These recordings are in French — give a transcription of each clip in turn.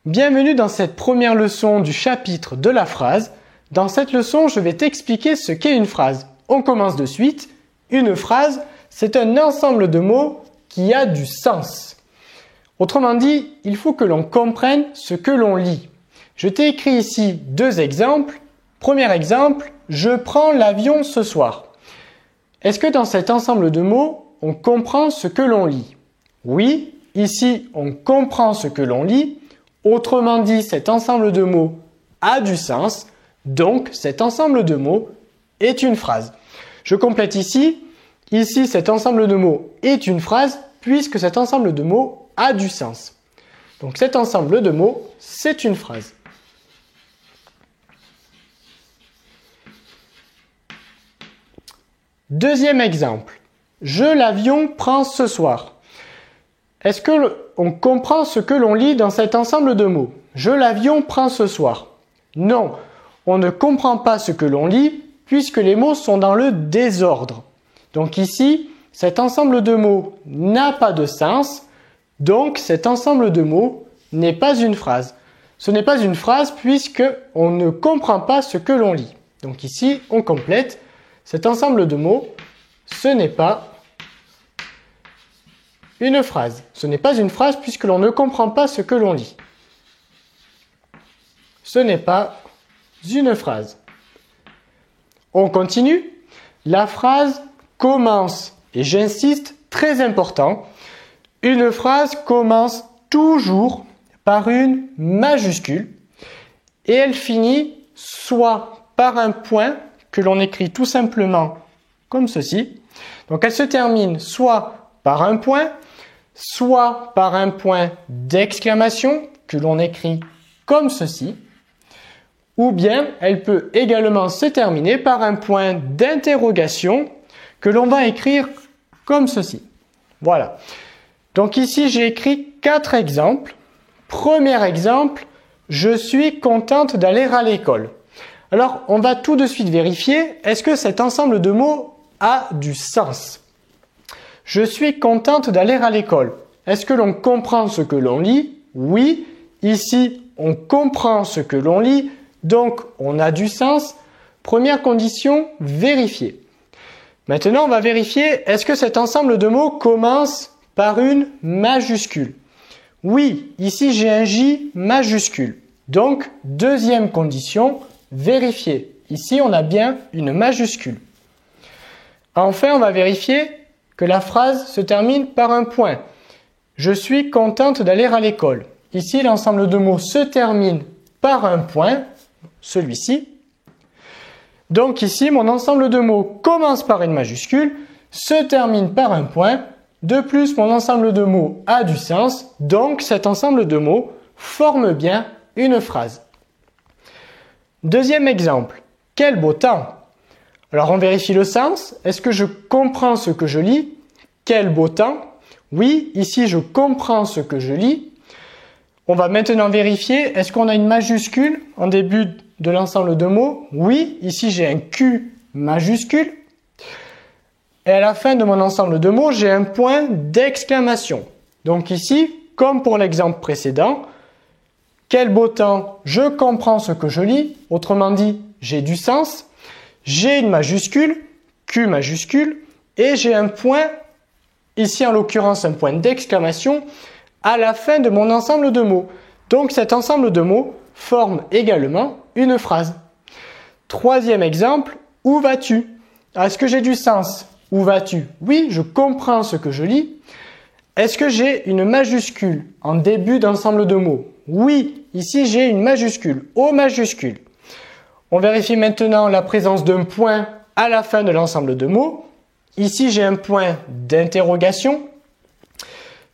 Bienvenue dans cette première leçon du chapitre de la phrase. Dans cette leçon, je vais t'expliquer ce qu'est une phrase. On commence de suite. Une phrase, c'est un ensemble de mots qui a du sens. Autrement dit, il faut que l'on comprenne ce que l'on lit. Je t'ai écrit ici deux exemples. Premier exemple, je prends l'avion ce soir. Est-ce que dans cet ensemble de mots, on comprend ce que l'on lit? Oui, ici, on comprend ce que l'on lit. Autrement dit, cet ensemble de mots a du sens, donc cet ensemble de mots est une phrase. Je complète ici. Ici, cet ensemble de mots est une phrase puisque cet ensemble de mots a du sens. Donc cet ensemble de mots, c'est une phrase. Deuxième exemple. L'avion prend ce soir. Est-ce que on comprend ce que l'on lit dans cet ensemble de mots? L'avion prend ce soir. Non, on ne comprend pas ce que l'on lit puisque les mots sont dans le désordre. Donc ici, cet ensemble de mots n'a pas de sens, donc cet ensemble de mots n'est pas une phrase. Ce n'est pas une phrase puisque on ne comprend pas ce que l'on lit. Donc ici, on complète. Cet ensemble de mots, ce n'est pas une phrase. Ce n'est pas une phrase puisque l'on ne comprend pas ce que l'on lit. Ce n'est pas une phrase. On continue. La phrase commence, et j'insiste, très important. Une phrase commence toujours par une majuscule et elle finit soit par un point que l'on écrit tout simplement comme ceci. Donc elle se termine soit par un point, soit par un point d'exclamation que l'on écrit comme ceci, ou bien elle peut également se terminer par un point d'interrogation que l'on va écrire comme ceci. Voilà. Donc ici, j'ai écrit 4 exemples. Premier exemple, je suis contente d'aller à l'école. Alors, on va tout de suite vérifier, est-ce que cet ensemble de mots a du sens? Je suis contente d'aller à l'école. Est-ce que l'on comprend ce que l'on lit? Oui. Ici, on comprend ce que l'on lit, donc on a du sens. Première condition, vérifier. Maintenant, on va vérifier, est-ce que cet ensemble de mots commence par une majuscule? Oui, ici j'ai un J majuscule. Donc, deuxième condition, vérifier. Ici, on a bien une majuscule. Enfin, on va vérifier que la phrase se termine par un point. Je suis contente d'aller à l'école. Ici, l'ensemble de mots se termine par un point, celui-ci. Donc ici, mon ensemble de mots commence par une majuscule, se termine par un point. De plus, mon ensemble de mots a du sens, donc cet ensemble de mots forme bien une phrase. Deuxième exemple. Quel beau temps! Alors on vérifie le sens. Est-ce que je comprends ce que je lis? Quel beau temps! Oui, ici je comprends ce que je lis. On va maintenant vérifier, est-ce qu'on a une majuscule en début de l'ensemble de mots? Oui, ici j'ai un Q majuscule. Et à la fin de mon ensemble de mots, j'ai un point d'exclamation. Donc ici, comme pour l'exemple précédent, quel beau temps, je comprends ce que je lis. Autrement dit, j'ai du sens. J'ai une majuscule, Q majuscule, et j'ai un point, ici en l'occurrence un point d'exclamation, à la fin de mon ensemble de mots. Donc cet ensemble de mots forme également une phrase. Troisième exemple, où vas-tu? Est-ce que j'ai du sens? Où vas-tu? Oui, je comprends ce que je lis. Est-ce que j'ai une majuscule en début d'ensemble de mots? Oui, ici j'ai une majuscule, O majuscule. On vérifie maintenant la présence d'un point à la fin de l'ensemble de mots. Ici j'ai un point d'interrogation.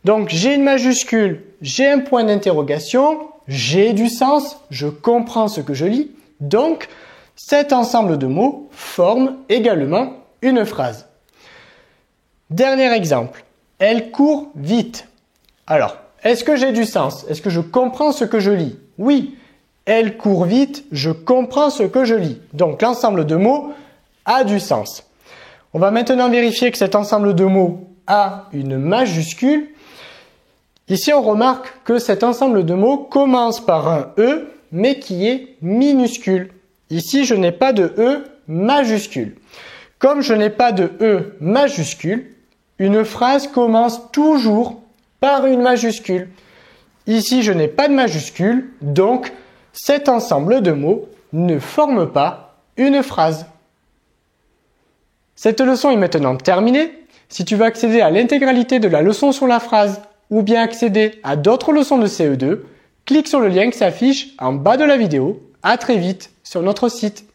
Donc j'ai une majuscule, j'ai un point d'interrogation, j'ai du sens, je comprends ce que je lis. Donc cet ensemble de mots forme également une phrase. Dernier exemple, elle court vite. Alors, est-ce que j'ai du sens? Est-ce que je comprends ce que je lis? Oui, elle court vite, je comprends ce que je lis. Donc l'ensemble de mots a du sens. On va maintenant vérifier que cet ensemble de mots a une majuscule. Ici, on remarque que cet ensemble de mots commence par un E, mais qui est minuscule. Ici, je n'ai pas de E majuscule. Comme je n'ai pas de E majuscule, une phrase commence toujours par une majuscule. Ici, je n'ai pas de majuscule, donc cet ensemble de mots ne forme pas une phrase. Cette leçon est maintenant terminée. Si tu veux accéder à l'intégralité de la leçon sur la phrase ou bien accéder à d'autres leçons de CE2, clique sur le lien qui s'affiche en bas de la vidéo. À très vite sur notre site.